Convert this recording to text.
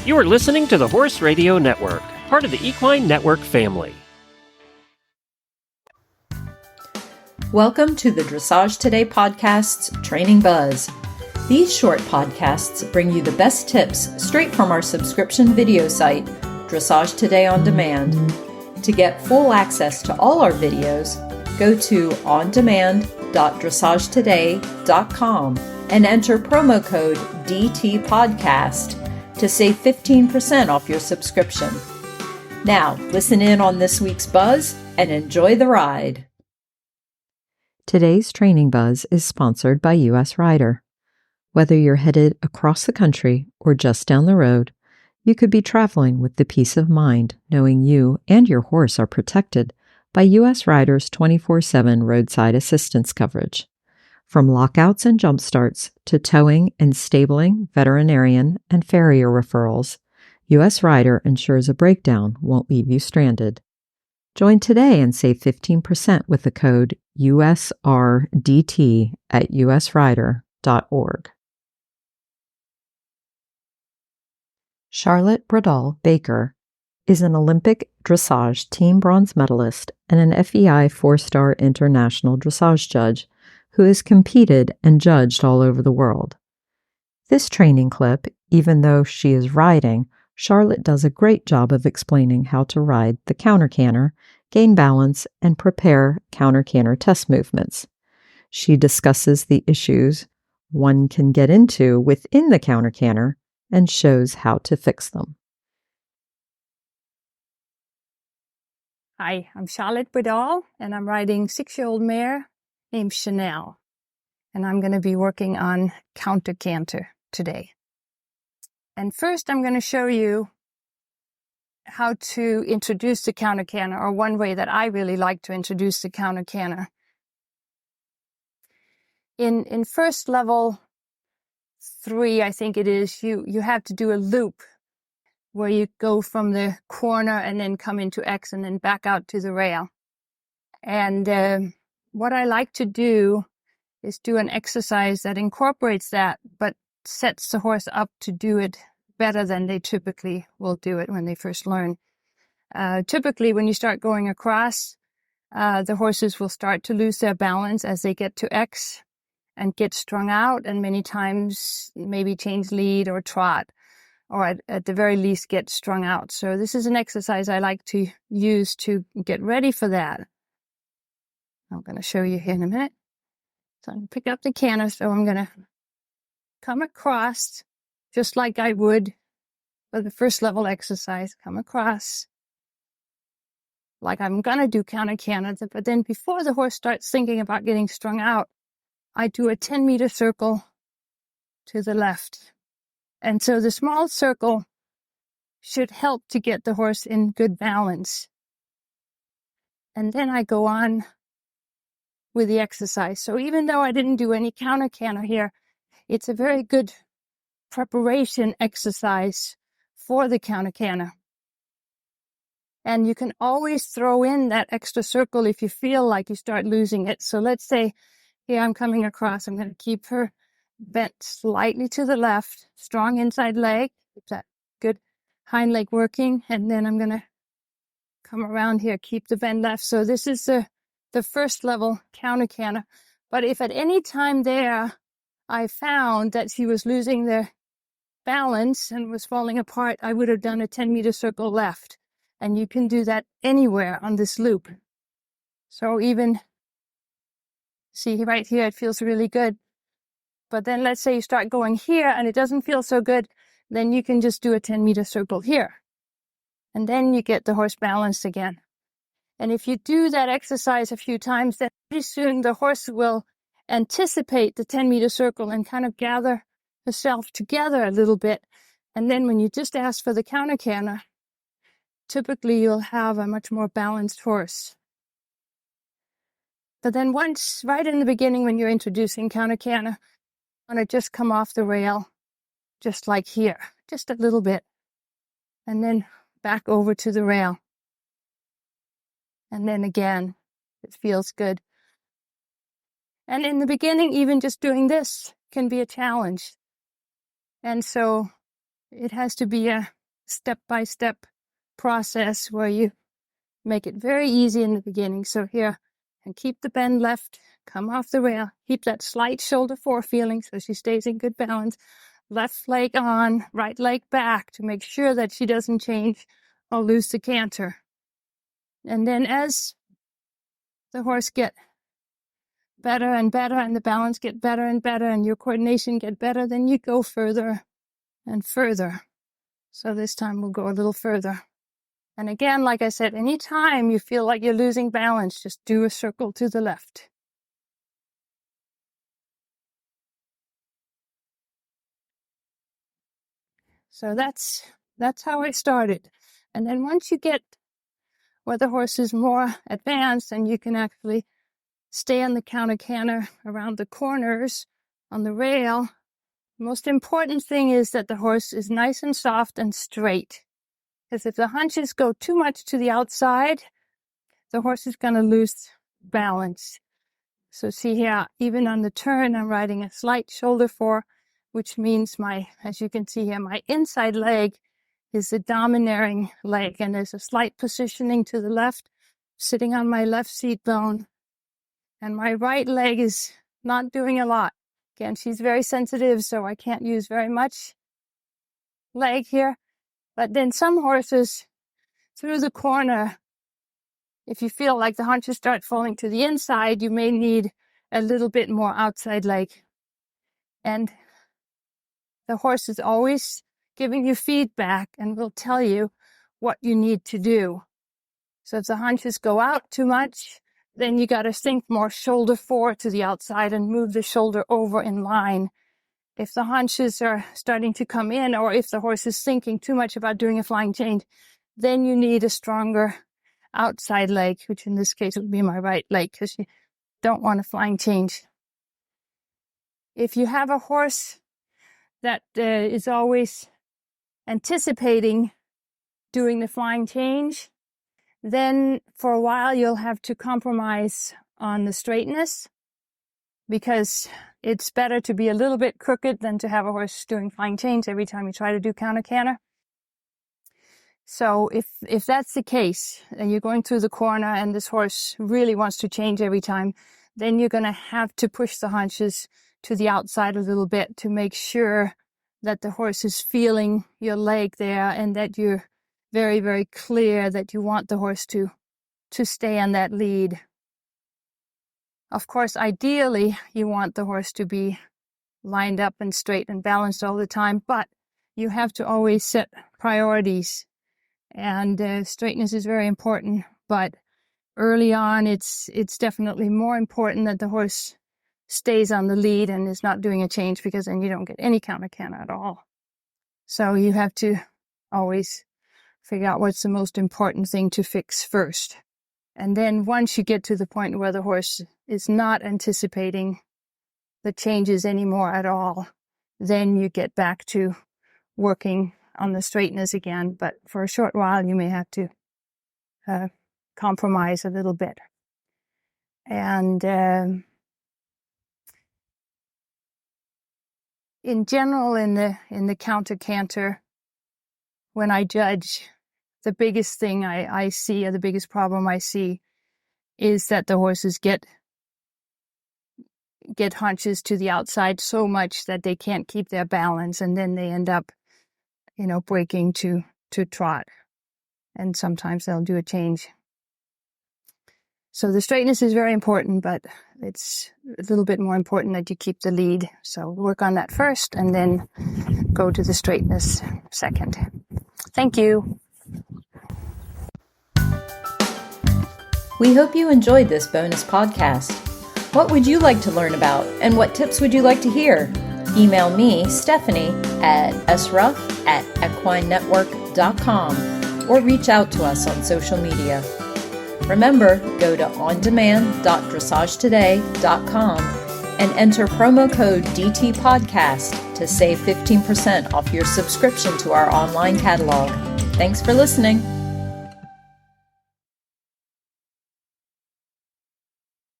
You are listening to the Horse Radio Network, part of the Equine Network family. Welcome to the Dressage Today podcast's Training Buzz. These short podcasts bring you the best tips straight from our subscription video site, Dressage Today On Demand. To get full access to all our videos, go to ondemand.dressagetoday.com and enter promo code DTPodcast to save 15% off your subscription. Now, listen in on this week's buzz and enjoy the ride. Today's Training Buzz is sponsored by U.S. Rider. Whether you're headed across the country or just down the road, you could be traveling with the peace of mind knowing you and your horse are protected by U.S. Rider's 24/7 roadside assistance coverage. From lockouts and jump starts to towing and stabling, veterinarian, and farrier referrals, U.S. Rider ensures a breakdown won't leave you stranded. Join today and save 15% with the code USRDT at usrider.org. Charlotte Bredahl-Baker is an Olympic dressage team bronze medalist and an FEI 4-star international dressage judge who has competed and judged all over the world. This training clip, even though she is riding, Charlotte does a great job of explaining how to ride the counter-canter, gain balance, and prepare counter-canter test movements. She discusses the issues one can get into within the counter-canter and shows how to fix them. Hi, I'm Charlotte Bredahl, and I'm riding 6-year-old mare named Chanel. And I'm going to be working on counter-canter today. And first, I'm going to show you how to introduce the counter-canter, or one way that I really like to introduce the counter-canter. In first level 3, I think it is, you have to do a loop where you go from the corner and then come into X and then back out to the rail. And what I like to do is do an exercise that incorporates that, but sets the horse up to do it better than they typically will do it when they first learn. Typically, when you start going across, the horses will start to lose their balance as they get to X and get strung out, and many times maybe change lead or trot, or at the very least get strung out. So this is an exercise I like to use to get ready for that. I'm going to show you here in a minute. So I'm going to pick up the canter, so I'm going to come across just like I would for the first level exercise. Come across like I'm going to do counter-canter, but then before the horse starts thinking about getting strung out, I do a 10-meter circle to the left. And so the small circle should help to get the horse in good balance. And then I go on with the exercise. So even though I didn't do any counter-canter here, it's a very good preparation exercise for the counter-canter. And you can always throw in that extra circle if you feel like you start losing it. So let's say here I'm coming across. I'm going to keep her bent slightly to the left, strong inside leg, keep that good hind leg working. And then I'm going to come around here, keep the bend left. So this is the first level counter-canter. But if at any time there I found that she was losing the balance and was falling apart, I would have done a 10-meter circle left. And you can do that anywhere on this loop. So even, see right here, it feels really good. But then let's say you start going here and it doesn't feel so good, then you can just do a 10-meter circle here. And then you get the horse balanced again. And if you do that exercise a few times, then pretty soon the horse will anticipate the 10-meter circle and kind of gather herself together a little bit. And then when you just ask for the counter-canter, typically you'll have a much more balanced horse. But then once, right in the beginning when you're introducing counter-canter, you want to just come off the rail, just like here, just a little bit. And then back over to the rail. And then again, it feels good. And in the beginning, even just doing this can be a challenge. And so it has to be a step-by-step process where you make it very easy in the beginning. So here, and keep the bend left, come off the rail, keep that slight shoulder fore feeling so she stays in good balance. Left leg on, right leg back to make sure that she doesn't change or lose the canter. And then as the horse get better and better and the balance get better and better and your coordination get better, then you go further and further. So this time we'll go a little further. And again, like I said, anytime you feel like you're losing balance, just do a circle to the left. So that's how I started. And then once you get where the horse is more advanced and you can actually stay on the counter-canter around the corners on the rail, the most important thing is that the horse is nice and soft and straight. Because if the hunches go too much to the outside, the horse is going to lose balance. So see here, even on the turn, I'm riding a slight shoulder fore, which means as you can see here, my inside leg is the domineering leg, and there's a slight positioning to the left, sitting on my left seat bone, and my right leg is not doing a lot. Again, she's very sensitive, so I can't use very much leg here. But then some horses, through the corner, if you feel like the hunches start falling to the inside, you may need a little bit more outside leg. And the horse is always giving you feedback and will tell you what you need to do. So if the hunches go out too much, then you got to think more shoulder forward to the outside and move the shoulder over in line. If the hunches are starting to come in, or if the horse is thinking too much about doing a flying change, then you need a stronger outside leg, which in this case would be my right leg, because you don't want a flying change. If you have a horse that is always anticipating doing the flying change, then for a while you'll have to compromise on the straightness, because it's better to be a little bit crooked than to have a horse doing flying change every time you try to do counter-canter. So if that's the case, and you're going through the corner and this horse really wants to change every time, then you're going to have to push the hunches to the outside a little bit to make sure that the horse is feeling your leg there, and that you're very, very clear that you want the horse to stay on that lead. Of course, ideally, you want the horse to be lined up and straight and balanced all the time, but you have to always set priorities. And straightness is very important, but early on, it's definitely more important that the horse stays on the lead and is not doing a change, because then you don't get any counter-canter at all. So you have to always figure out what's the most important thing to fix first. And then once you get to the point where the horse is not anticipating the changes anymore at all, then you get back to working on the straightness again. But for a short while, you may have to compromise a little bit. And in general, in the counter-canter, when I judge, the biggest thing I see, or the biggest problem I see, is that the horses get hunches to the outside so much that they can't keep their balance, and then they end up, breaking to trot. And sometimes they'll do a change. So the straightness is very important, but it's a little bit more important that you keep the lead. So work on that first, and then go to the straightness second. Thank you. We hope you enjoyed this bonus podcast. What would you like to learn about, and what tips would you like to hear? Email me, Stephanie, at sruff@equinenetwork.com, or reach out to us on social media. Remember, go to ondemand.dressagetoday.com and enter promo code DTPodcast to save 15% off your subscription to our online catalog. Thanks for listening.